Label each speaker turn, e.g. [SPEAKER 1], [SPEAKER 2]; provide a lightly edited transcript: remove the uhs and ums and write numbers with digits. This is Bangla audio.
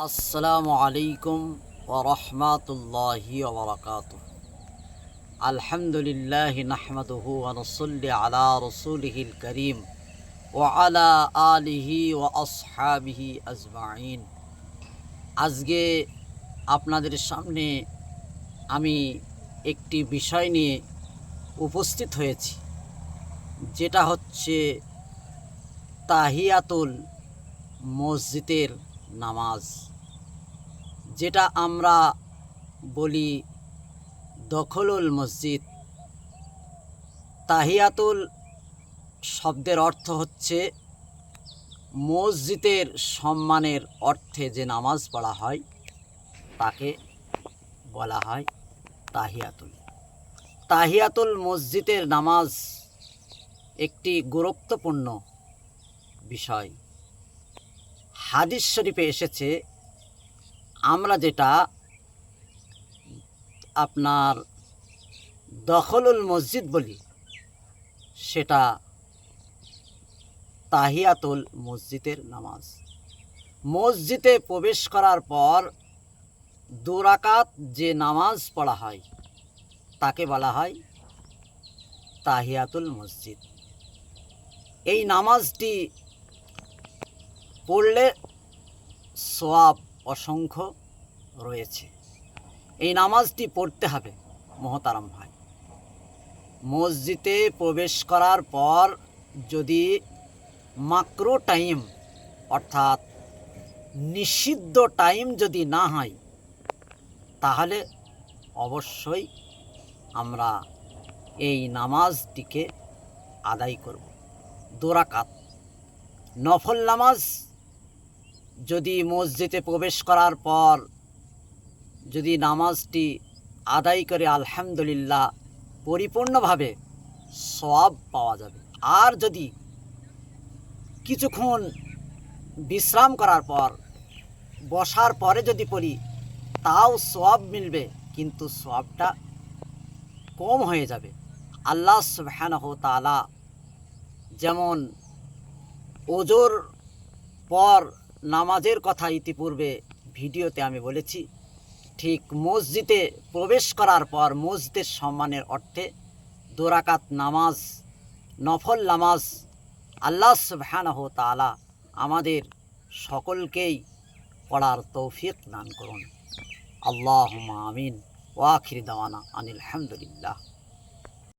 [SPEAKER 1] আসসালামু আলাইকুম ওয়া রাহমাতুল্লাহি ওয়া বারাকাতুহু। আলহামদুলিল্লাহি নাহমাদুহু ওয়া নুসাল্লি আলা রাসূলিহিল কারীম ওয়া আলা আলিহি ওয়া আসহাবিহি আজমাইন। আজকে আপনাদের সামনে আমি একটি বিষয় নিয়ে উপস্থিত হয়েছি, যেটা হচ্ছে তাহিয়াতুল মসজিদের নামাজ, যেটা আমরা বলি দখলুল মসজিদ। তাহিয়াতুল শব্দের অর্থ হচ্ছে মসজিদের সম্মানের অর্থে যে নামাজ পড়া হয় তাকে বলা হয় তাহিয়াতুল। তাহিয়াতুল মসজিদের নামাজ একটি গুরুত্বপূর্ণ বিষয়। হাদিস শরীফে এসেছে, আমরা যেটা আপনার দখলুল মসজিদ বলি সেটা তাহিয়াতুল মসজিদের নামাজ। মসজিদে প্রবেশ করার পর 2 রাকাত যে নামাজ পড়া হয় তাকে বলা হয় তাহিয়াতুল মসজিদ। এই নামাজটি পড়লে সওয়াব অসংখ্য রয়েছে। এই নামাজটি পড়তে হবে মহতারাম ভাই। মসজিদে প্রবেশ করার পর যদি মাকরু টাইম অর্থাৎ নিষিদ্ধ টাইম যদি না হয় তাহলে অবশ্যই আমরা এই নামাজটিকে আদায় করব। 2 রাকাত নফল নামাজ যদি মসজিদে প্রবেশ করার পর যদি নামাজটি আদায় করে আলহামদুলিল্লাহ পরিপূর্ণভাবে সওয়াব পাওয়া যাবে। আর যদি কিছুক্ষণ বিশ্রাম করার পর বসার পরে যদি পড়ি তাও সওয়াব মিলবে, কিন্তু সওয়াবটা কম হয়ে যাবে। আল্লাহ সুবহানাহু ওয়া তাআলা যেমন ওজোর পর নামাজের কথা ইতিপূর্বে ভিডিওতে আমি বলেছি, ঠিক মসজিদে প্রবেশ করার পর মসজিদের সম্মানের অর্থে 2 রাকাত নামাজ নফল নামাজ আল্লাহ সুবহানাহু ওয়া তাআলা আমাদের সকলকেই পড়ার তৌফিক দান করুন। আল্লাহুম্মা আমিন। ওয়া আখির দাওয়ানা আনিল হামদুলিল্লাহ।